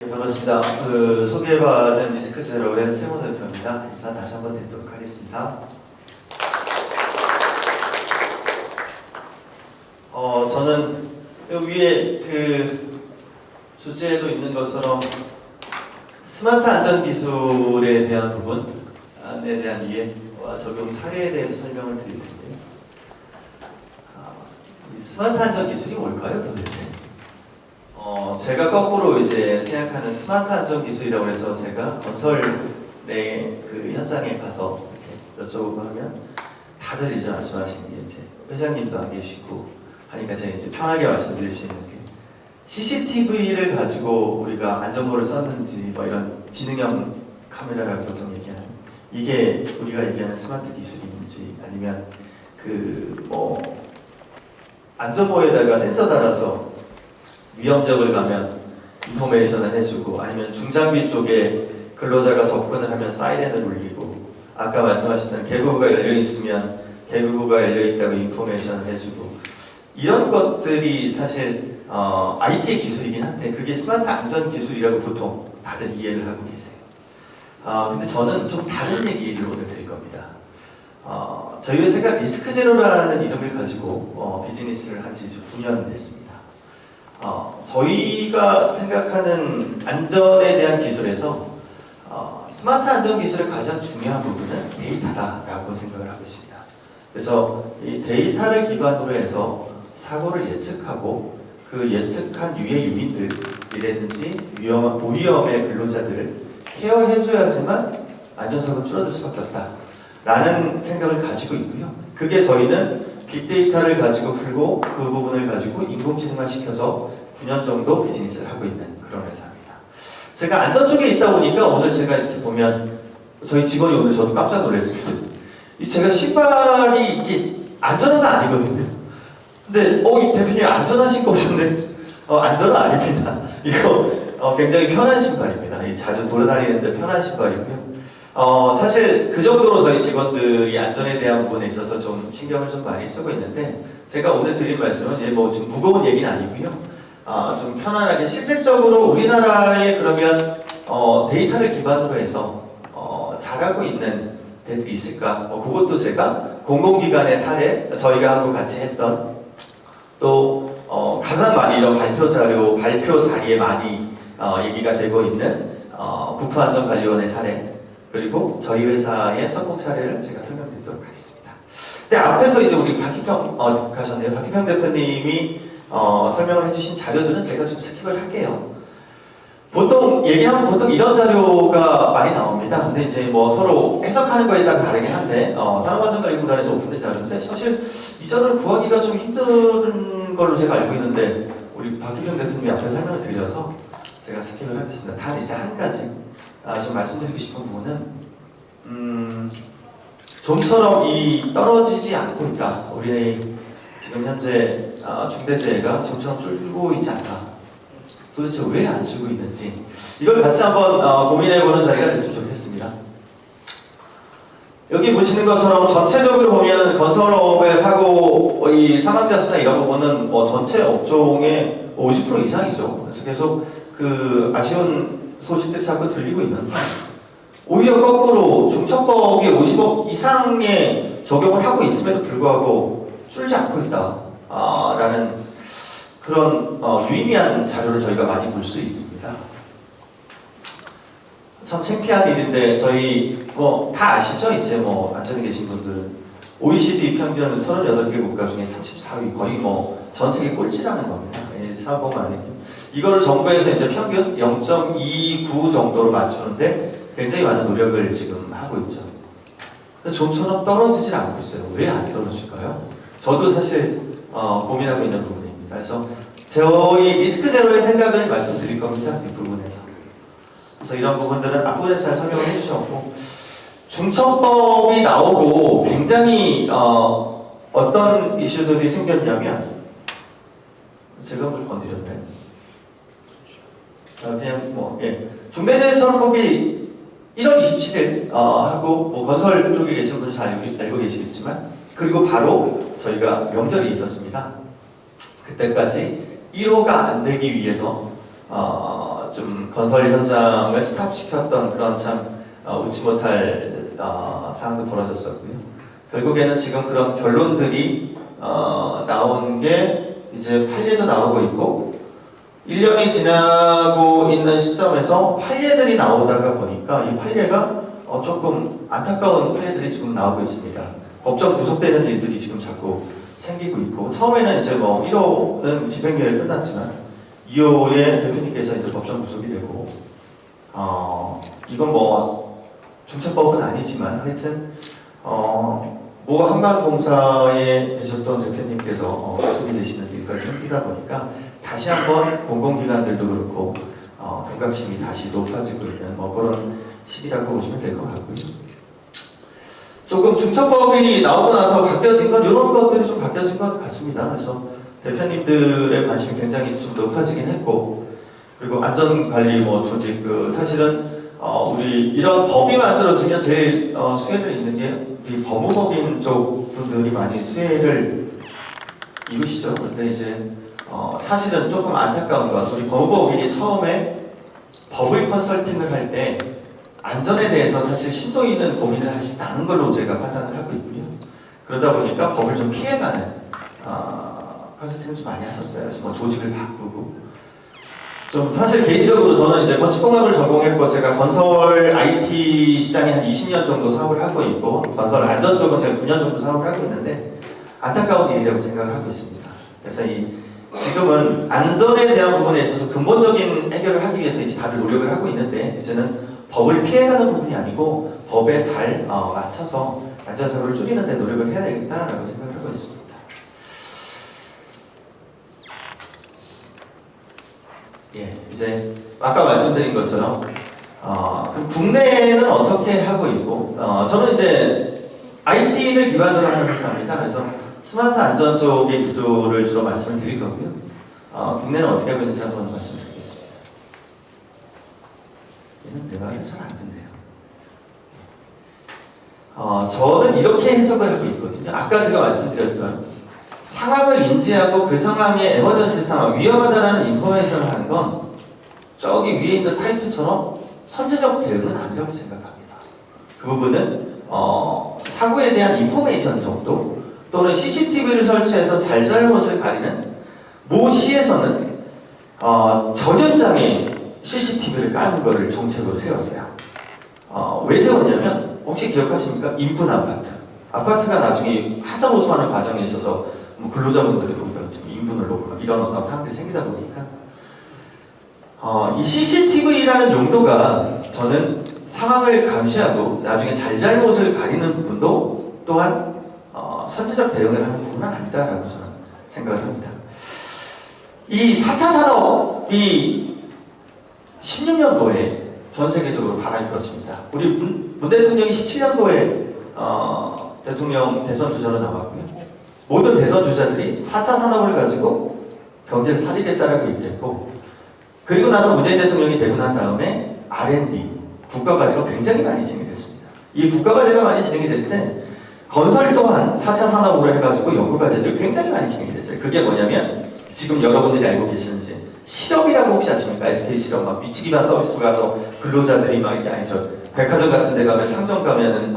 반갑습니다. 소개받은 리스크제로의 세모 대표입니다. 인사 다시 한번 드리도록 하겠습니다. 저는 여기 위에 주제에도 있는 것처럼 스마트 안전 기술에 대한 부분에 대한 이해와 적용 사례에 대해서 설명을 드릴 텐데요. 스마트 안전 기술이 뭘까요, 도대체? 제가 거꾸로 이제 생각하는 스마트 안전 기술이라고 해서 제가 건설의 그 현장에 가서 이렇게 여쭤보고 하면 다들 이제 말씀하시는 게 이제 회장님도 안 계시고 하니까 제가 이제 편하게 말씀드릴 수 있는 게 CCTV를 가지고 우리가 안전모를 썼는지 뭐 이런 지능형 카메라라고 보통 얘기하는 이게 우리가 얘기하는 스마트 기술인지 아니면 안전모에다가 센서 달아서 위험지역을 가면 인포메이션을 해주고 아니면 중장비 쪽에 근로자가 접근을 하면 사이렌을 울리고 아까 말씀하셨던 개구부가 열려있으면 개구부가 열려있다고 인포메이션을 해주고 이런 것들이 사실 IT의 기술이긴 한데 그게 스마트 안전 기술이라고 보통 다들 이해를 하고 계세요. 근데 저는 좀 다른 얘기를 오늘 드릴 겁니다. 저희 회사가 리스크제로라는 이름을 가지고 비즈니스를 한 지 9년 됐습니다. 저희가 생각하는 안전에 대한 기술에서 스마트 안전 기술의 가장 중요한 부분은 데이터다라고 생각을 하고 있습니다. 그래서 이 데이터를 기반으로 해서 사고를 예측하고 그 예측한 유해 유민들이라든지 고위험의 근로자들을 케어해줘야지만 안전사고가 줄어들 수밖에 없다라는 생각을 가지고 있고요. 그게 저희는 빅데이터를 가지고 풀고 그 부분을 가지고 인공지능화 시켜서 9년 정도 비즈니스를 하고 있는 그런 회사입니다. 제가 안전 쪽에 있다 보니까 오늘 제가 이렇게 보면 저희 직원이 오늘 저도 깜짝 놀랐습니다. 제가 신발이 이게 안전은 아니거든요. 근데 이 대표님 안전한 신고 오셨네. 안전은 아닙니다. 이거 굉장히 편한 신발입니다. 자주 돌아다니는데 편한 신발이고요. 사실 그 정도로 저희 직원들이 안전에 대한 부분에 있어서 좀 신경을 좀 많이 쓰고 있는데 제가 오늘 드릴 말씀은 좀 무거운 얘기는 아니고요. 좀 편안하게 실질적으로 우리나라에 그러면 데이터를 기반으로 해서 잘하고 있는 데들이 있을까? 그것도 제가 공공기관의 사례 저희가 하고 같이 했던 또 가장 많이 이런 발표 자리에 많이 얘기가 되고 있는 국토안전관리원의 사례 그리고 저희 회사의 성공 사례를 제가 설명드리도록 하겠습니다. 근데 앞에서 이제 우리 박희평 가셨네요. 박희평 대표님이 설명을 해주신 자료들은 제가 좀 스킵을 할게요. 보통 얘기하면 보통 이런 자료가 많이 나옵니다. 근데 이제 서로 해석하는 거에 따라 다르긴 한데 산업안전관리공단에서 오픈된 자료인데 사실 이 자료를 구하기가 좀 힘든 걸로 제가 알고 있는데 우리 박희평 대표님이 앞에 설명을 드려서 제가 스킵을 하겠습니다. 단 이제 한 가지 좀 말씀드리고 싶은 부분은 좀처럼 떨어지지 않고 있다. 우리 지금 현재 중대재해가 좀처럼 줄고 있지 않다. 도대체 왜 안 줄고 있는지 이걸 같이 한번 고민해보는 자리가 됐으면 좋겠습니다. 여기 보시는 것처럼 전체적으로 보면 건설업의 사고 이 사망자 수나 이런 부분은 전체 업종의 50% 이상이죠. 그래서 계속 아쉬운 소식들이 자꾸 들리고 있는데 오히려 거꾸로 중첩법이 50억 이상의 적용을 하고 있음에도 불구하고 줄지 않고 있다라는 그런 유의미한 자료를 저희가 많이 볼 수 있습니다. 참 창피한 일인데 저희 다 아시죠? 이제 안전에 계신 분들 OECD 평균 38개 국가 중에 34위 거의 전 세계 꼴찌라는 겁니다. 사고만 아니고 이거를 정부에서 이제 평균 0.29 정도로 맞추는데 굉장히 많은 노력을 지금 하고 있죠. 근데 좀처럼 떨어지질 않고 있어요. 왜 안 떨어질까요? 저도 사실 고민하고 있는 부분입니다. 그래서 저희 리스크제로의 생각을 말씀드릴 겁니다. 이 부분에서. 그래서 이런 부분들은 앞부분에서 잘 설명을 해주셨고 중첩법이 나오고 굉장히 어떤 이슈들이 생겼냐면 제가 뭘 건드렸나요? 중대재해처벌법이 1월 27일 하고 건설 쪽에 계신 분은 잘 알고 계시겠지만 그리고 바로 저희가 명절이 있었습니다. 그때까지 1호가 안 되기 위해서 좀 건설 현장을 스탑시켰던 그런 참 웃지 못할 상황도 벌어졌었고요. 결국에는 지금 그런 결론들이 나온 게 이제 판례도 나오고 있고 1년이 지나고 있는 시점에서 판례들이 나오다가 보니까 이 판례가 조금 안타까운 판례들이 지금 나오고 있습니다. 법정 구속되는 일들이 지금 자꾸 생기고 있고 처음에는 이제 뭐 1호는 집행유예 끝났지만 2호의 대표님께서 이제 법정 구속이 되고 이건 뭐 중차법은 아니지만 하여튼 모 한반공사에 계셨던 대표님께서 구속이 되시는 일까지 생기다 보니까 다시 한번 공공기관들도 그렇고 경각심이 다시 높아지고 있는 뭐 그런 시기라고 보시면 될 것 같고요. 조금 중차법이 나오고 나서 바뀌어진 건 이런 것들이 좀 바뀌어진 것 같습니다. 그래서 대표님들의 관심이 굉장히 좀 높아지긴 했고 그리고 안전관리 뭐 조직 사실은 우리 이런 법이 만들어지면 제일 수혜를 입는 게 우리 법무법인 쪽 분들이 많이 수혜를 입으시죠. 근데 이제 사실은 조금 안타까운 건 우리 법무법인이 처음에 버블 컨설팅을 할 때 안전에 대해서 사실 심도 있는 고민을 하시지 않은 걸로 제가 판단을 하고 있고요. 그러다 보니까 법을 좀 피해가는 컨설팅을 좀 많이 하셨어요. 그래서 뭐 조직을 바꾸고 좀 사실 개인적으로 저는 이제 건축공학을 전공했고 제가 건설 IT 시장에 한 20년 정도 사업을 하고 있고 건설 안전 쪽은 제가 9년 정도 사업을 하고 있는데 안타까운 일이라고 생각을 하고 있습니다. 그래서 지금은 안전에 대한 부분에 있어서 근본적인 해결을 하기 위해서 이제 다들 노력을 하고 있는데 이제는 법을 피해가는 부분이 아니고 법에 잘 맞춰서 안전사고를 줄이는 데 노력을 해야 되겠다라고 생각을 하고 있습니다. 예, 이제 아까 말씀드린 것처럼 그 국내에는 어떻게 하고 있고 저는 이제 IT를 기반으로 하는 회사입니다. 그래서 스마트 안전 쪽의 기술을 주로 말씀을 드릴 거고요. 국내는 어떻게 하고 있는지 한번 말씀드리겠습니다. 얘는 내 말이 잘 안 듣네요. 저는 이렇게 해석을 하고 있거든요. 아까 제가 말씀드렸던 상황을 인지하고 그 상황의 에머전시 상황, 위험하다라는 인포메이션을 하는 건 저기 위에 있는 타이틀처럼 선제적 대응은 아니라고 생각합니다. 그 부분은 사고에 대한 인포메이션 정도 또는 CCTV를 설치해서 잘잘못을 가리는 모 시에서는 전 현장에 CCTV를 까는 거를 정책으로 세웠어요. 왜 세웠냐면 혹시 기억하십니까? 인분 아파트가 나중에 하자호소하는 과정에 있어서 뭐 근로자분들이 거기다 인분을 놓고 이런 어떤 상황들이 생기다 보니까 이 CCTV라는 용도가 저는 상황을 감시하고 나중에 잘잘못을 가리는 부분도 또한 선제적 대응을 하는 부분은 아니다라고 저는 생각을 합니다. 이 4차 산업이 16년도에 전 세계적으로 바람이 불었습니다. 우리 문 대통령이 17년도에 대통령 대선 주자로 나왔고요. 모든 대선 주자들이 4차 산업을 가지고 경제를 살리겠다라고 얘기했고 그리고 나서 문재인 대통령이 되고 난 다음에 R&D, 국가과제가 굉장히 많이 진행이 됐습니다. 이 국가과제가 많이 진행이 될 때 건설 또한 4차 산업으로 해가지고 연구과제들이 굉장히 많이 진행이 됐어요. 그게 뭐냐면 지금 여러분들이 알고 계시는지 실업이라고 혹시 아십니까? SK 실업 막 미치 기반 서비스 가서 근로자들이 막 이게 아니죠. 백화점 같은 데 가면 상점 가면은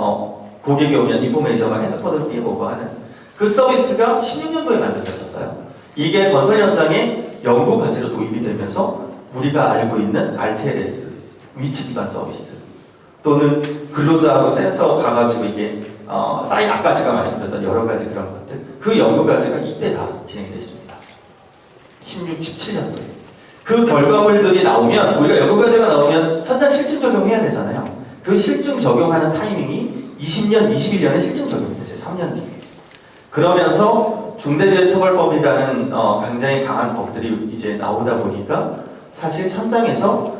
고객이 오면 인포메이션 막 핸드폰으로 띄워보고 하는 그 서비스가 16년도에 만들어졌었어요. 이게 건설 현장에 연구 과제로 도입이 되면서 우리가 알고 있는 RTLS 위치 기반 서비스 또는 근로자하고 센서 가가지고 이게 사인 아까 제가 말씀드렸던 여러 가지 그런 것들 그 연구 과제가 이때 다 진행이 됐습니다. 16, 17년도에 그 결과물들이 나오면 우리가 연구 과제가 나오면 현장 실증 적용해야 되잖아요. 그 실증 적용하는 타이밍이 20년, 21년에 실증 적용이 됐어요. 3년 뒤에. 그러면서 중대재해처벌법이라는 굉장히 강한 법들이 이제 나오다 보니까 사실 현장에서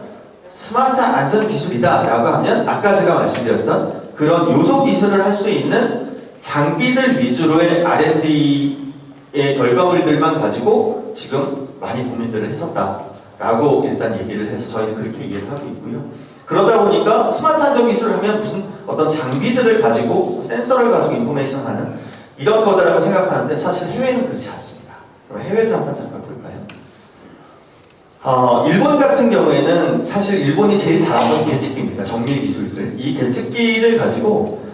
스마트 안전 기술이다 라고 하면 아까 제가 말씀드렸던 그런 요소 기술을 할 수 있는 장비들 위주로의 R&D의 결과물들만 가지고 지금 많이 고민들을 했었다 라고 일단 얘기를 해서 저희는 그렇게 이해를 하고 있고요. 그러다 보니까 스마트 안전 기술을 하면 무슨 어떤 장비들을 가지고 센서를 가지고 인포메이션을 하는 이런 거다라고 생각하는데 사실 해외는 그렇지 않습니다. 그럼 해외를 한번 잠깐 볼까요? 일본 같은 경우에는 사실 일본이 제일 잘하는 계측기입니다. 정밀 기술들. 이 계측기를 가지고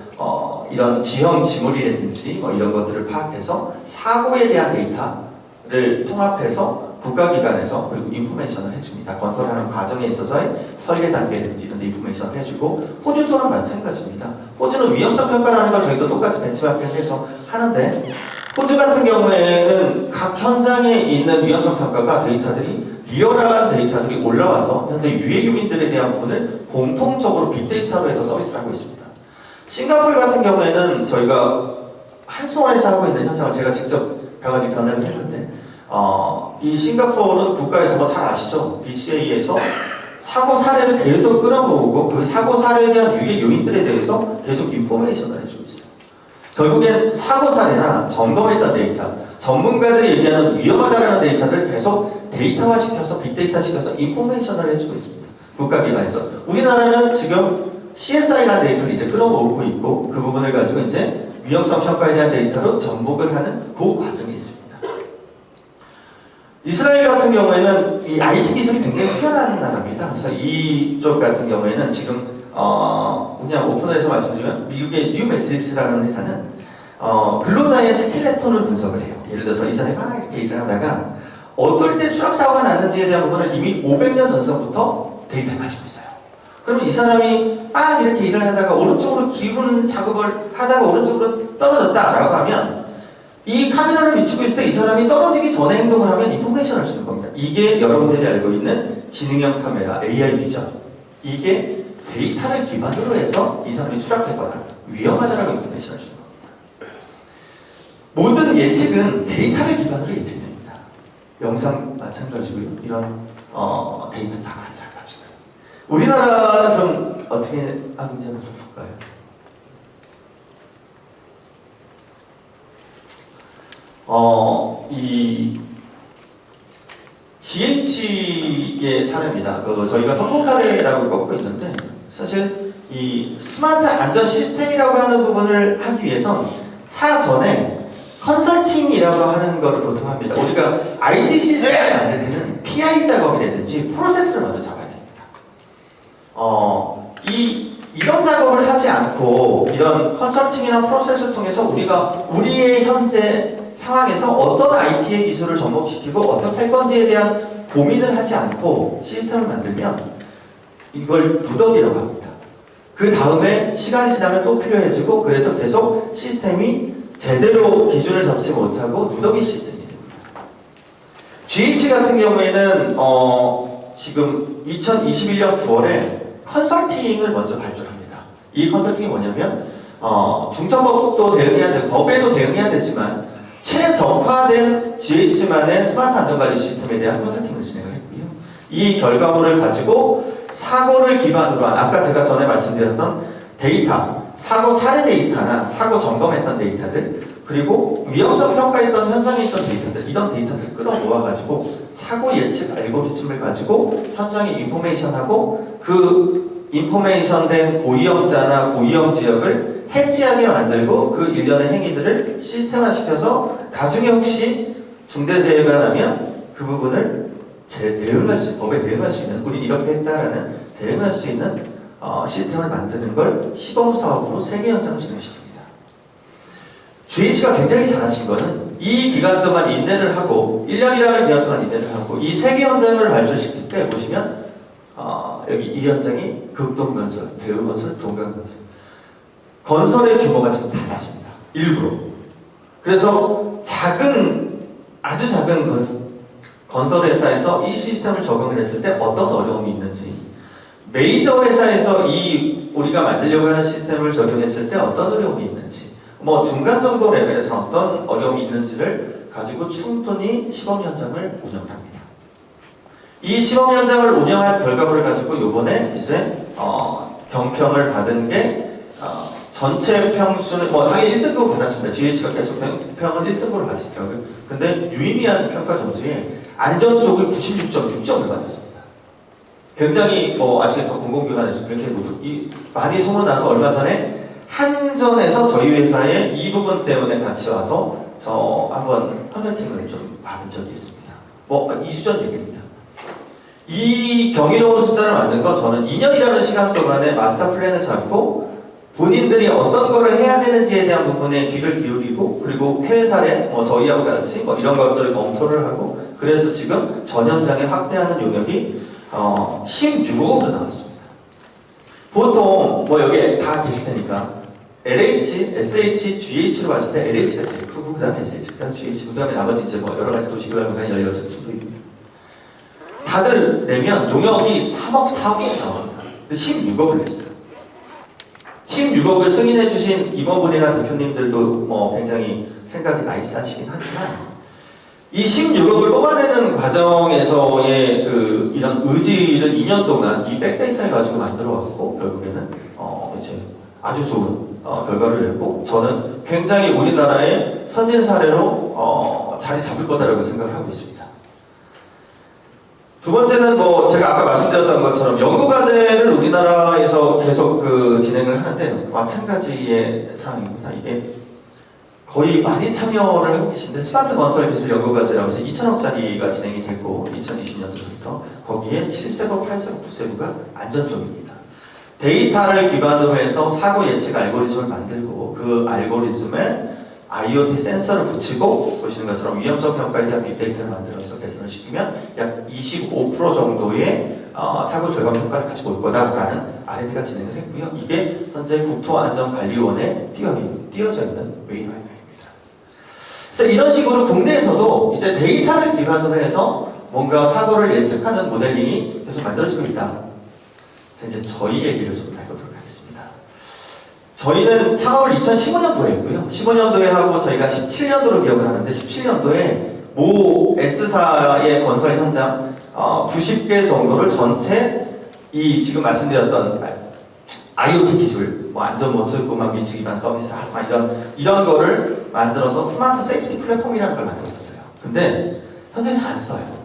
이런 지형 지물이라든지 뭐 이런 것들을 파악해서 사고에 대한 데이터를 통합해서 국가기관에서 그리고 인포메이션을 해줍니다. 건설하는 과정에 있어서의 설계 단계라든지 이런 데 인포메이션을 해주고, 호주 또한 마찬가지입니다. 호주는 위험성 평가라는 걸 저희도 똑같이 벤치마킹해서 하는데, 호주 같은 경우에는 각 현장에 있는 위험성 평가가 데이터들이 리얼한 데이터들이 올라와서 현재 유해 요인들에 대한 부분을 공통적으로 빅데이터로 해서 서비스를 하고 있습니다. 싱가포르 같은 경우에는 저희가 한수원에서 하고 있는 현상을 제가 직접 가가지고 견학을 했는데, 이 싱가포르는 국가에서 뭐 잘 아시죠? BCA에서 사고 사례를 계속 끌어모으고 그 사고 사례에 대한 유해 요인들에 대해서 계속 인포메이션을 해주고 있어요. 결국엔 사고 사례나 점검했던 데이터, 전문가들이 얘기하는 위험하다라는 데이터를 계속 데이터화 시켜서 빅데이터 시켜서 인포메이션을 해주고 있습니다. 국가기관에서. 우리나라는 지금 CSI라는 데이터를 이제 끌어모으고 있고, 그 부분을 가지고 이제 위험성 평가에 대한 데이터로 접목을 하는 그 과정이 있습니다. 이스라엘 같은 경우에는 이 IT 기술이 굉장히 뛰어난 나라입니다. 그래서 이쪽 같은 경우에는 지금 그냥 오픈해서 말씀드리면, 미국의 뉴 매트릭스라는 회사는 근로자의 스켈레톤을 분석을 해요. 예를 들어서 이 사람이 막 이렇게 일을 하다가 어떨 때 추락 사고가 났는지에 대한 부분을 이미 500년 전서부터 데이터를 가지고 있어요. 그러면 이 사람이 막 이렇게 일을 하다가 오른쪽으로 기우는 작업을 하다가 오른쪽으로 떨어졌다라고 하면, 이 카메라를 비추고 있을 때 이 사람이 떨어지기 전에 행동을 하면 인포메이션을 주는 겁니다. 이게 여러분들이 알고 있는 지능형 카메라, AI 비전. 이게 데이터를 기반으로 해서 이 사람이 추락했거나 위험하다라고 인포메이션을 주는 겁니다. 모든 예측은 데이터를 기반으로 예측됩니다. 영상 마찬가지고요. 이런 데이터 다 마찬가지고요. 우리나라는 그럼 어떻게 하는지 한번 좀 볼까요? 이 GH의 사례입니다. 저희가 성공 사례라고 꼽고 있는데, 사실 이 스마트 안전 시스템이라고 하는 부분을 하기 위해선 사전에 컨설팅이라고 하는 것을 보통 합니다. 우리가 IT 시스템을 만들 때는 PI 작업이라든지 프로세스를 먼저 잡아야 됩니다. 이런 작업을 하지 않고 이런 컨설팅이나 프로세스를 통해서 우리가 우리의 현재 상황에서 어떤 IT의 기술을 접목시키고 어떻게 할 건지에 대한 고민을 하지 않고 시스템을 만들면 이걸 누더기라고 합니다. 그 다음에 시간이 지나면 또 필요해지고, 그래서 계속 시스템이 제대로 기준을 잡지 못하고 누더기 시스템이 됩니다. GH 같은 경우에는 지금 2021년 9월에 컨설팅을 먼저 발주합니다. 이 컨설팅이 뭐냐면 중천법도 대응해야 되고 법에도 대응해야 되지만 최적화된 GH만의 스마트 안전관리 시스템에 대한 컨설팅을 진행을 했고요. 이 결과물을 가지고 사고를 기반으로 한, 아까 제가 전에 말씀드렸던 데이터, 사고 사례 데이터나 사고 점검했던 데이터들, 그리고 위험성 평가했던 현장에 있던 데이터들, 이런 데이터들을 끌어모아가지고 사고 예측 알고리즘을 가지고 현장에 인포메이션하고, 그 인포메이션된 고위험자나 고위험 지역을 해지하게 만들고 그 일련의 행위들을 시스템화시켜서 나중에 혹시 중대재해가 나면 그 부분을 대응할 수, 법에 대응할 수 있는, 우리 이렇게 했다라는 대응할 수 있는 시스템을 만드는 걸 시범사업으로 세계 현상을 진행시킵니다. GH가 굉장히 잘하신 거는 이 기간 동안 인내를 하고, 1년이라는 기간 동안 인내를 하고, 이 세계 현장을 발전시킬 때 보시면 여기 이 현장이 극동건설, 대우건설, 동강건설, 건설의 규모가 지금 달랐습니다. 일부러. 그래서 아주 작은 건설 회사에서 이 시스템을 적용을 했을 때 어떤 어려움이 있는지, 메이저 회사에서 우리가 만들려고 하는 시스템을 적용했을 때 어떤 어려움이 있는지, 뭐 중간 정도 레벨에서 어떤 어려움이 있는지를 가지고 충분히 시범 현장을 운영을 합니다. 이 시범 현장을 운영한 결과물을 가지고 이번에 이제 경평을 받은 게 전체 평수는 당연히 1등급을 받았습니다. GH가 계속 평은 1등급을 받으시더라고요. 근데 유의미한 평가 점수에 안전 쪽을 96.6점을 받았습니다. 굉장히 아시겠죠? 공공기관에서 굉장히 많이 소문나서 얼마 전에 한전에서 저희 회사에 이 부분 때문에 같이 와서 저 한번 컨설팅을 좀 받은 적이 있습니다. 2주 전 얘기입니다. 이 경이로운 숫자를 만든 건 저는 2년이라는 시간 동안에 마스터 플랜을 잡고 본인들이 어떤 거를 해야 되는지에 대한 부분에 귀를 기울이고 그리고 해외 사례, 저희하고 같이 이런 것들을 검토를 하고 그래서 지금 전 현장에 확대하는 용역이 16억으로 나왔습니다. 보통 여기 다 계실 테니까 LH, SH, GH로 봤을 때 LH가 제일 크고 그 다음에 SH, 그 다음에 GH, 그 다음에 나머지 이제 여러 가지 도시개발공사가 16개 정도입니다. 다들 내면 용역이 3억, 4억씩 나옵니다. 16억을 냈어요. 16억을 승인해주신 임원분이나 대표님들도 굉장히 생각이 나이스하시긴 하지만 이 16억을 뽑아내는 과정에서의 이런 의지를 2년 동안 이 백데이터를 가지고 만들어왔고 결국에는 이제 아주 좋은 결과를 냈고 저는 굉장히 우리나라의 선진 사례로 자리 잡을 거다라고 생각을 하고 있습니다. 두 번째는 제가 아까 말씀드렸던 것처럼 연구과제를 우리나라에서 계속 진행을 하는데 마찬가지의 사항입니다. 이게 거의 많이 참여를 하고 계신데 스마트 건설 기술 연구과제라고 해서 2천억짜리가 진행이 됐고 2020년도부터 거기에 7세부, 8세부, 9세부가 안전 쪽입니다. 데이터를 기반으로 해서 사고 예측 알고리즘을 만들고 그 알고리즘에 IoT 센서를 붙이고 보시는 것처럼 위험성 평가에 대한 빅데이터를 만들어서 개선을 시키면 약 25% 정도의 사고 절감 효과를 가지고 올 거다라는 R&D가 진행을 했고요. 이게 현재 국토안전관리원에 띄어져 있는 웨이라인입니다. 그래서 이런 식으로 국내에서도 이제 데이터를 기반으로 해서 뭔가 사고를 예측하는 모델링이 계속 만들어지고 있다. 이제 저희 얘기를 좀 해보도록 하겠습니다. 저희는 창업을 2015년도에 했고요. 15년도에 하고 저희가 17년도로 기억을 하는데 17년도에 모 S사의 건설 현장 90개 정도를 전체 이 지금 말씀드렸던 IoT 기술, 안전 모습, 위치 기반 서비스, 이런 거를 만들어서 스마트 세이프티 플랫폼이라는 걸 만들었었어요. 근데 현재에서 안 써요.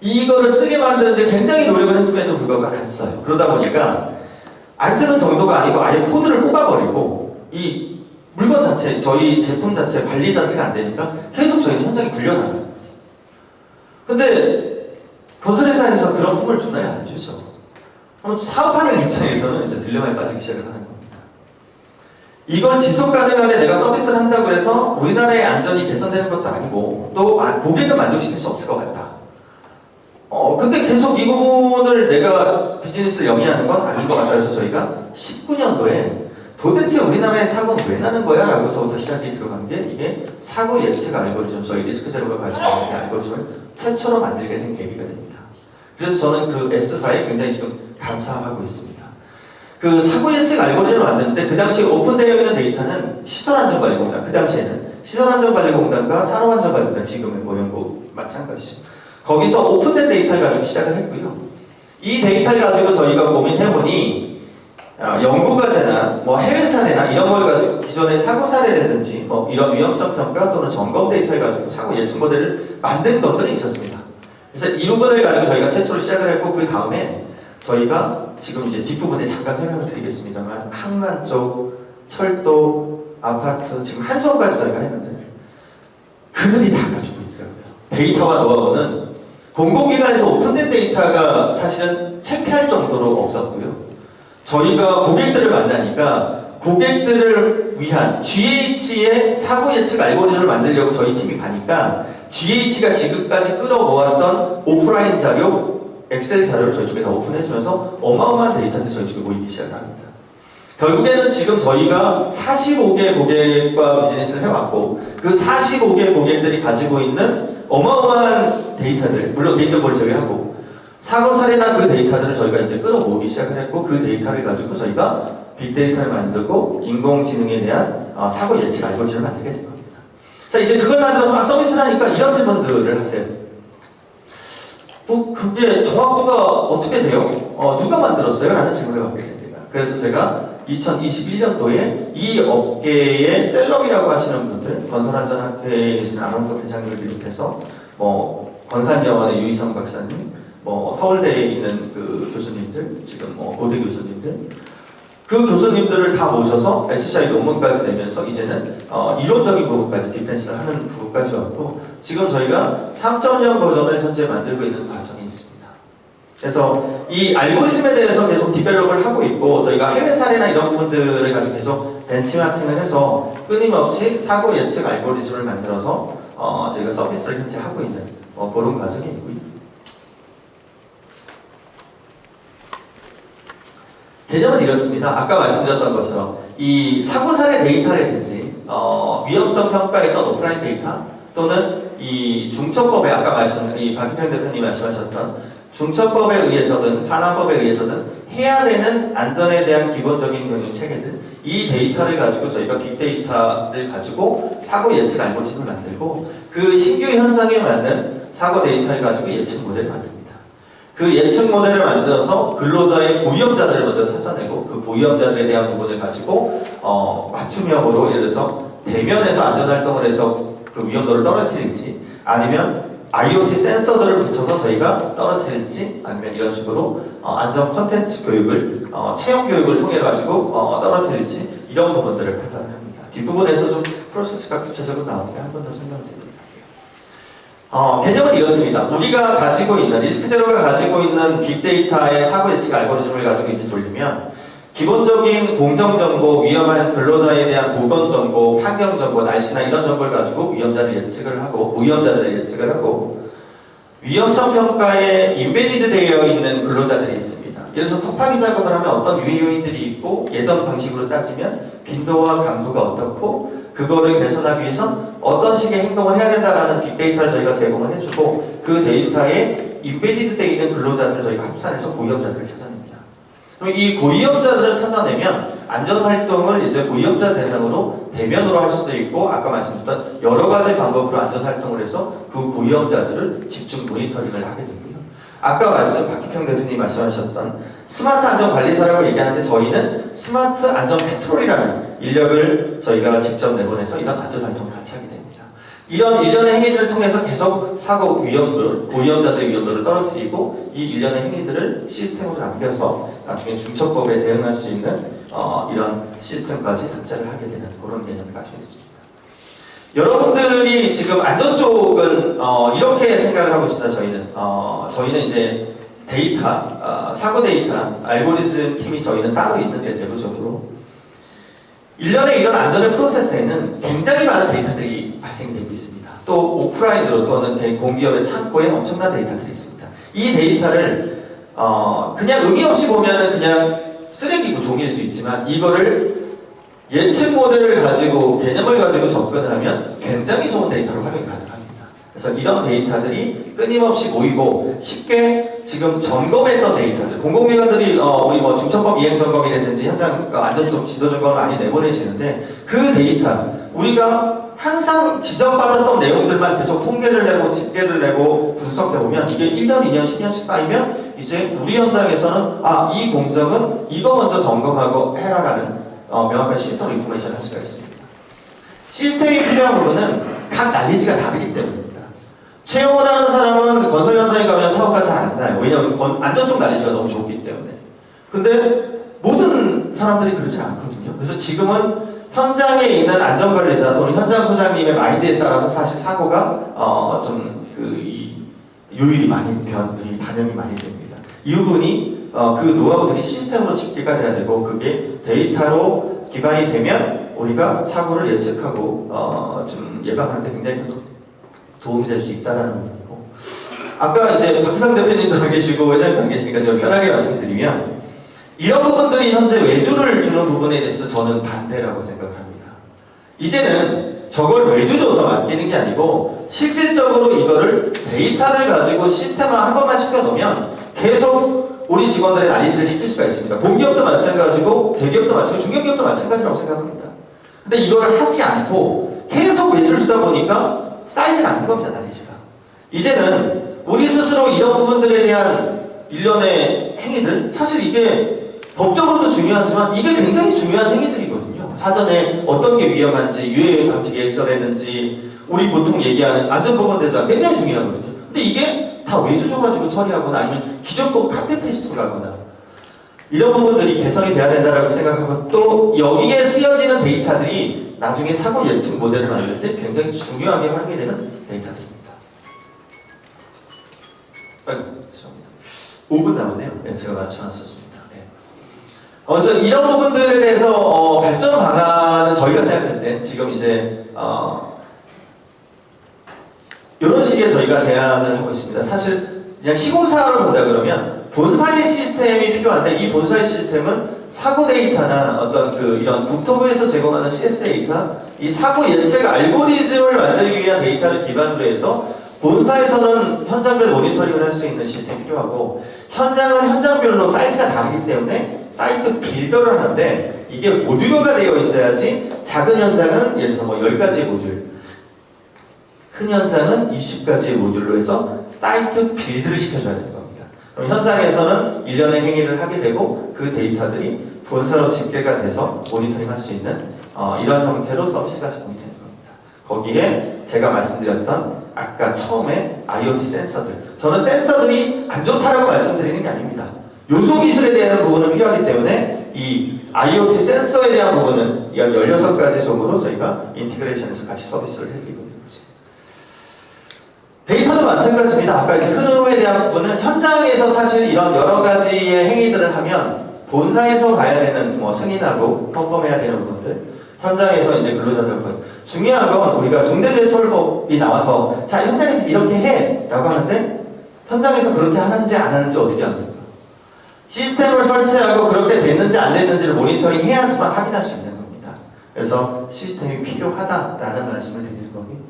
이거를 쓰게 만드는데 굉장히 노력을 했음에도 불구하고 안 써요. 그러다 보니까 안 쓰는 정도가 아니고 아예 코드를 뽑아버리고 이 물건 자체, 저희 제품 자체 관리 자체가 안 되니까 계속 저희는 현장에 불려나가는 거죠. 근데 건설회사에서 그런 품을 주나요? 안 주죠. 그럼 사업하는 입장에서는 이제 딜레마에 빠지기 시작을 하는 겁니다. 이걸 지속 가능하게 내가 서비스를 한다고 해서 우리나라의 안전이 개선되는 것도 아니고 또 고객을 만족시킬 수 없을 것 같다. 근데 계속 이 부분을 내가 비즈니스를 영위하는 건 아닌 것 같다. 그래서 저희가 19년도에 도대체 우리나라의 사고는 왜 나는 거야? 라고서부터 시작이 들어간 게 이게 사고 예측 알고리즘, 저희 리스크 제로가 가지고 있는 알고리즘을 최초로 만들게 된 계기가 됩니다. 그래서 저는 그 S사에 굉장히 지금 감사하고 있습니다. 그 사고 예측 알고리즘을 만드는데 그 당시 오픈되어 있는 데이터는 시설안전관리공단, 그 당시에는 시설안전관리공단과 산업안전관리공단, 지금의 보연고 마찬가지죠. 거기서 오픈된 데이터를 가지고 시작을 했고요. 이 데이터를 가지고 저희가 고민해보니 연구과제나 해외 사례나 이런 걸 가지고 기존의 사고 사례라든지 이런 위험성 평가 또는 점검 데이터를 가지고 사고 예측 모델을 만든 것들이 있었습니다. 그래서 이 부분을 가지고 저희가 최초로 시작을 했고 그 다음에 저희가 지금 이제 뒷부분에 잠깐 설명을 드리겠습니다만 항만 쪽, 철도, 아파트 지금 한성까지 저희가 했는데 그들이 다 가지고 있더라고요. 데이터와 노하우는 공공기관에서 오픈된 데이터가 사실은 체크할 정도로 없었고요. 저희가 고객들을 만나니까 고객들을 위한 GH의 사고 예측 알고리즘을 만들려고 저희 팀이 가니까 GH가 지금까지 끌어모았던 오프라인 자료, 엑셀 자료를 저희 쪽에 다 오픈해주면서 어마어마한 데이터들이 저희 쪽에 모이기 시작합니다. 결국에는 지금 저희가 45개 고객과 비즈니스를 해왔고 그 45개 고객들이 가지고 있는 어마어마한 데이터들, 물론 개인정보를 제외하고 사고 사례나 그 데이터들을 저희가 이제 끌어모으기 시작을 했고 그 데이터를 가지고 저희가 빅데이터를 만들고 인공지능에 대한 사고 예측 알고리즘을 만들게 된 겁니다. 자, 이제 그걸 만들어서 막 서비스를 하니까 이런 질문들을 하세요. 그게 정확도가 어떻게 돼요? 누가 만들었어요? 라는 질문을 받게 됩니다. 그래서 제가 2021년도에 이 업계의 셀럽이라고 하시는 분들, 건설안전학회에 계시는 아람석 회장님을 비롯해서 건산여원의 유희성 박사님, 서울대에 있는 그 교수님들, 지금 고대 교수님들, 그 교수님들을 다 모셔서 SCI 논문까지 내면서 이제는 이론적인 부분까지 디펜스를 하는 부분까지 왔고, 지금 저희가 3.0 버전을 현재 만들고 있는 과정이 있습니다. 그래서 이 알고리즘에 대해서 계속 디벨롭을 하고 있고, 저희가 해외 사례나 이런 부분들을 가지고 계속 벤치마킹을 해서 끊임없이 사고 예측 알고리즘을 만들어서 저희가 서비스를 현재 하고 있는 그런 과정이 있고요. 개념은 이렇습니다. 아까 말씀드렸던 것처럼 이 사고 사례 데이터라든지 위험성 평가했던 오프라인 데이터, 또는 이 중처법에 아까 이 박기평 대표님이 말씀하셨던 중처법에 의해서든 산안법에 의해서든 해야 되는 안전에 대한 기본적인 경영 체계들, 이 데이터를 가지고 저희가 빅데이터를 가지고 사고 예측 알고리즘을 만들고, 그 신규 현상에 맞는 사고 데이터를 가지고 예측 모델을 만듭니다. 그 예측 모델을 만들어서 근로자의 고위험자들을 먼저 찾아내고, 그 고위험자들에 대한 부분을 가지고 맞춤형으로, 예를 들어서 대면에서 안전활동을 해서 그 위험도를 떨어뜨릴지, 아니면 IoT 센서들을 붙여서 저희가 떨어뜨릴지, 아니면 이런 식으로 안전 콘텐츠 교육을 체험 교육을 통해 가지고 떨어뜨릴지, 이런 부분들을 판단을 합니다. 뒷부분에서 좀 프로세스가 구체적으로 나오니까 한 번 더 설명드릴게요. 개념은 이렇습니다. 우리가 가지고 있는 리스크제로가 가지고 있는 빅데이터의 사고 예측 알고리즘을 가지고 이제 돌리면, 기본적인 공정정보, 위험한 근로자에 대한 보건정보, 환경정보, 날씨나 이런 정보를 가지고 위험자를 예측을 하고, 고위험자들을 예측을 하고, 위험성 평가에 임베디드 되어 있는 근로자들이 있습니다. 예를 들어서 톱하기 작업을 하면 어떤 유해 요인들이 있고, 예전 방식으로 따지면 빈도와 강도가 어떻고, 그거를 개선하기 위해선 어떤 식의 행동을 해야 된다라는 빅데이터를 저희가 제공을 해주고, 그 데이터에 임베디드 되어 있는 근로자들을 저희가 합산해서 고위험자들을 찾아냅니다. 그럼 이 고위험자들을 찾아내면 안전활동을 이제 고위험자 대상으로 대면으로 할 수도 있고, 아까 말씀드렸던 여러 가지 방법으로 안전활동을 해서 그 고위험자들을 집중 모니터링을 하게 되고요. 아까 박기평 대표님이 말씀하셨던 스마트 안전관리사라고 얘기하는데, 저희는 스마트 안전 패트롤이라는 인력을 저희가 직접 내보내서 이런 안전활동을 같이 하게 됩니다. 이런 일련의 행위들을 통해서 계속 사고 위험도를, 고위험자들의 위험도를 떨어뜨리고, 이 일련의 행위들을 시스템으로 남겨서 나중에 중처법에 대응할 수 있는 이런 시스템까지 탑재를 하게 되는 그런 개념을 가지고 있습니다. 여러분들이 지금 안전 쪽은 이렇게 생각을 하고 있습니다. 저희는 이제 데이터, 사고 데이터, 알고리즘 팀이 저희는 따로 있는데, 내부적으로 일련의 이런 안전의 프로세스에는 굉장히 많은 데이터들이 발생되고 있습니다. 또 오프라인으로 또는 공기업의 창고에 엄청난 데이터들이 있습니다. 이 데이터를 그냥 의미 없이 보면은 그냥 쓰레기고 종일 수 있지만, 이거를 예측 모델을 가지고, 개념을 가지고 접근을 하면 굉장히 좋은 데이터로 활용이 가능합니다. 그래서 이런 데이터들이 끊임없이 모이고, 쉽게 지금 점검했던 데이터들, 공공기관들이 우리 중처법 이행 점검이라든지 현장 안전적 지도 점검을 많이 내보내시는데, 그 데이터, 우리가 항상 지적받았던 내용들만 계속 통계를 내고 집계를 내고 분석해보면, 이게 1년, 2년, 10년씩 쌓이면 이제 우리 현장에서는 이 공정은 이거 먼저 점검하고 해라라는 명확한 시스템 인포메이션을 할 수가 있습니다. 시스템이 필요한 부분은 각 난리지가 다르기 때문입니다. 최영호를 하는 사람은 건설 현장에 가면 사고가 잘 안 나요. 왜냐하면 안전 쪽 난리지가 너무 좋기 때문에. 근데 모든 사람들이 그렇지 않거든요. 그래서 지금은 현장에 있는 안전관리자 또는 현장 소장님의 마인드에 따라서 사실 사고가 요일이 반영이 많이 됩니다. 이 부분이 그 노하우들이 시스템으로 집계가 돼야 되고, 그게 데이터로 기반이 되면 우리가 사고를 예측하고 좀 예방하는 데 굉장히 도움이 될 수 있다라는 부분이고, 아까 이제 박기평 대표님도 안 계시고 회장님도 안 계시니까 제가 편하게 말씀드리면, 이런 부분들이 현재 외주를 주는 부분에 대해서 저는 반대라고 생각합니다. 이제는 저걸 외주 줘서 맡기는 게 아니고, 실질적으로 이거를 데이터를 가지고 시스템화 한 번만 시켜놓으면 계속 우리 직원들의 난리지를 시킬 수가 있습니다. 공기업도 마찬가지고, 대기업도 마찬가지고, 중견기업도 마찬가지라고 생각합니다. 근데 이거를 하지 않고 계속 외주를 주다 보니까 쌓이진 않는 겁니다, 난리지가. 이제는 우리 스스로 이런 부분들에 대한 일련의 행위들, 사실 이게 법적으로도 중요하지만 이게 굉장히 중요한 행위들이거든요. 사전에 어떤 게 위험한지, 유해 방지 계획서라든지, 우리 보통 얘기하는 안전보건대장 굉장히 중요하거든요. 근데 이게 다 외주 줘가지고 처리하거나, 아니면 기존 거 카페 테스트를 하거나, 이런 부분들이 개선이 돼야 된다고 생각하고 또 여기에 쓰여지는 데이터들이 나중에 사고 예측 모델을 만들 때 굉장히 중요하게 활용이 되는 데이터들입니다. 죄송합니다. 5분 남았네요. 네, 제가 맞춰놨었습니다. 네. 그래서 이런 부분들에 대해서 발전 방안은 저희가 생각할 때 지금 이제 이런 식의 저희가 제안을 하고 있습니다. 사실 그냥 시공사로 본다 그러면 본사의 시스템이 필요한데 이 본사의 시스템은 사고 데이터나 어떤 이런 국토부에서 제공하는 CS 데이터, 이 사고 예측 알고리즘을 만들기 위한 데이터를 기반으로 해서 본사에서는 현장별 모니터링을 할 수 있는 시스템이 필요하고 현장은 현장별로 사이즈가 다르기 때문에 사이트 빌더를 하는데 이게 모듈화가 되어 있어야지 작은 현장은 예를 들어서 10가지의 모듈, 큰 현장은 20가지의 모듈로 해서 사이트 빌드를 시켜줘야 되는 겁니다. 그럼 현장에서는 일련의 행위를 하게 되고 그 데이터들이 본사로 집계가 돼서 모니터링 할 수 있는 이런 형태로 서비스가 제공이 되는 겁니다. 거기에 제가 말씀드렸던 아까 처음에 IoT 센서들, 저는 센서들이 안 좋다라고 말씀드리는 게 아닙니다. 요소 기술에 대한 부분은 필요하기 때문에 이 IoT 센서에 대한 부분은 약 16가지 종으로 저희가 인티그레이션해서 같이 서비스를 해드리고 있는 거지. 데이터도 마찬가지입니다. 아까 이제 흐름에 대한 부분은 현장에서 사실 이런 여러 가지의 행위들을 하면 본사에서 가야 되는 승인하고 컨펌해야 되는 부분들, 현장에서 이제 근로자들 중요한 건 우리가 중대재해처벌법이 나와서 자 현장에서 이렇게 해 라고 하는데 현장에서 그렇게 하는지 안 하는지 어떻게 합니까? 시스템을 설치하고 그렇게 됐는지 안 됐는지를 모니터링 해야지만 확인할 수 있는 겁니다. 그래서 시스템이 필요하다라는 말씀을 드리는 거고요.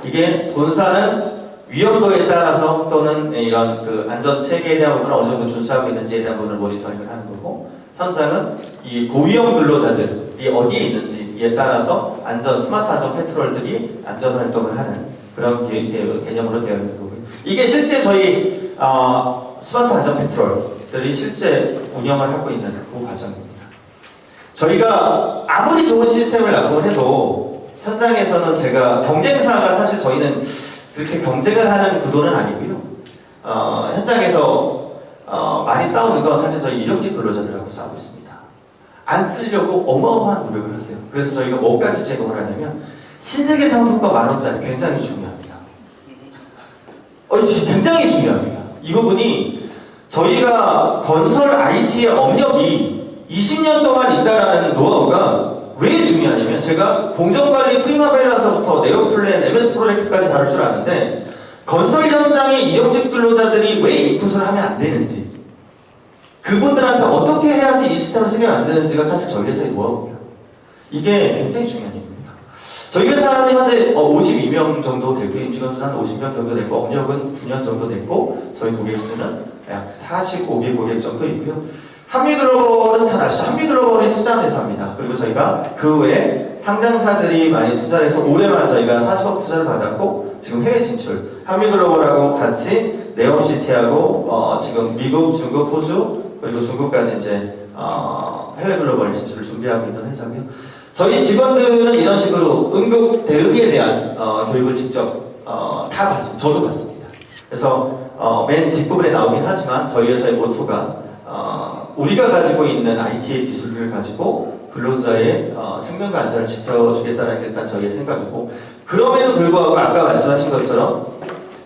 이게 본사는 위험도에 따라서 또는 이런 안전 체계에 대한 부분을 어느 정도 준수하고 있는지에 대한 부분을 모니터링을 하는 거고 현장은 이 고위험 근로자들이 어디에 있는지에 따라서 스마트 안전 패트롤들이 안전 활동을 하는 그런 개념으로 되어 있는 거고요. 이게 실제 저희 스마트 안전 패트롤들이 실제 운영을 하고 있는 그 과정입니다. 저희가 아무리 좋은 시스템을 납품을 해도 현장에서는 제가 경쟁사가 사실 저희는 그렇게 경쟁을 하는 구도는 아니고요. 현장에서 많이 싸우는 건 사실 저희 일용직 근로자들하고 싸우고 있습니다. 안 쓰려고 어마어마한 노력을 하세요. 그래서 저희가 뭐까지 제공을 하냐면 신세계 상품권 10,000원짜리 굉장히 중요합니다. 굉장히 중요합니다. 이 부분이 저희가 건설 IT의 업력이 20년 동안 있다라는 노하우가 왜 중요하냐면 제가 공정관리 프리마벨라서부터 네오플랜, MS 프로젝트까지 다룰 줄 아는데 건설 현장의 일용직 근로자들이 왜 인풋을 하면 안 되는지 그분들한테 어떻게 해야지 이 시스템을 쓰면 안 되는지가 사실 저희 회사의 노하우입니다. 이게 굉장히 중요한 일입니다. 저희 회사는 현재 52명 정도 되고 임직원 수는 한 50명 정도 됐고 업력은 9년 정도 됐고 저희 고객 수는 약 45개 고객 정도 있고요. 한미글로벌은 잘 아시죠? 한미글로벌이 투자한 회사입니다. 그리고 저희가 그 외에 상장사들이 많이 투자를 해서 올해만 저희가 40억 투자를 받았고 지금 해외 진출 한미글로벌하고 같이 네옴시티하고 지금 미국, 중국, 호주 그리고 중국까지 이제 해외 글로벌 진출을 준비하고 있는 회사고요. 저희 직원들은 이런 식으로 응급 대응에 대한 교육을 직접 다 받습니다. 저도 받습니다. 그래서 맨 뒷부분에 나오긴 하지만 저희 회사의 모토가 우리가 가지고 있는 IT의 기술을 가지고 근로자의 생명과 안전을 지켜주겠다는 게 일단 저희의 생각이고 그럼에도 불구하고 아까 말씀하신 것처럼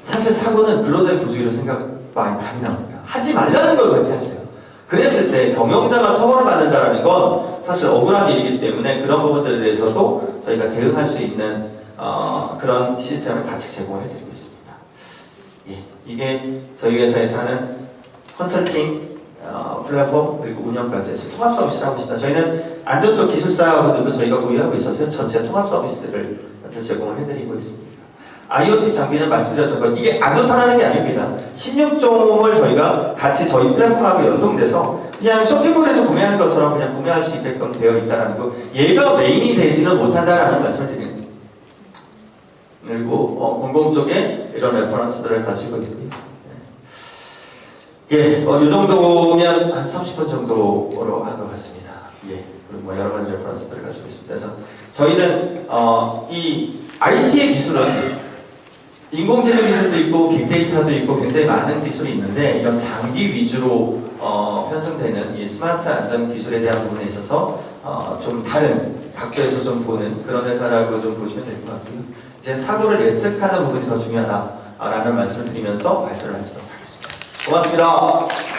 사실 사고는 근로자의 부주의로 생각 많이 나옵니다. 하지 말라는 걸 그렇게 하세요. 그랬을 때 경영자가 처벌을 받는다는 건 사실 억울한 일이기 때문에 그런 부분들에 대해서도 저희가 대응할 수 있는 그런 시스템을 같이 제공을 해드리고 있습니다. 예, 이게 저희 회사에서 하는 컨설팅 플랫폼 그리고 운영까지 해서 통합 서비스를 하고 있습니다. 저희는 안전 쪽 기술사분들도 저희가 보유하고 있어서 전체 통합 서비스를 제공을 해드리고 있습니다. IoT 장비는 말씀드렸던 건 이게 안 좋다는 게 아닙니다. 16종을 저희가 같이 저희 플랫폼하고 연동돼서 그냥 쇼핑몰에서 구매하는 것처럼 그냥 구매할 수 있게끔 되어 있다는 거 얘가 메인이 되지는 못한다라는 말씀을 드립니다. 그리고 공공 쪽에 이런 레퍼런스들을 가지고 있고요. 예, 이 정도면 한 30분 정도로 한 것 같습니다. 예, 그리고 여러 가지 레퍼런스들을 가지고 있습니다. 그래서 저희는 이 IT의 기술은 인공지능 기술도 있고 빅데이터도 있고 굉장히 많은 기술이 있는데 이런 장비 위주로 편성되는 이 스마트 안전 기술에 대한 부분에 있어서 좀 다른 각도에서 좀 보는 그런 회사라고 좀 보시면 될 것 같고요. 이제 사고를 예측하는 부분이 더 중요하다라는 말씀을 드리면서 발표를 마치도록 하겠습니다. 고맙습니다.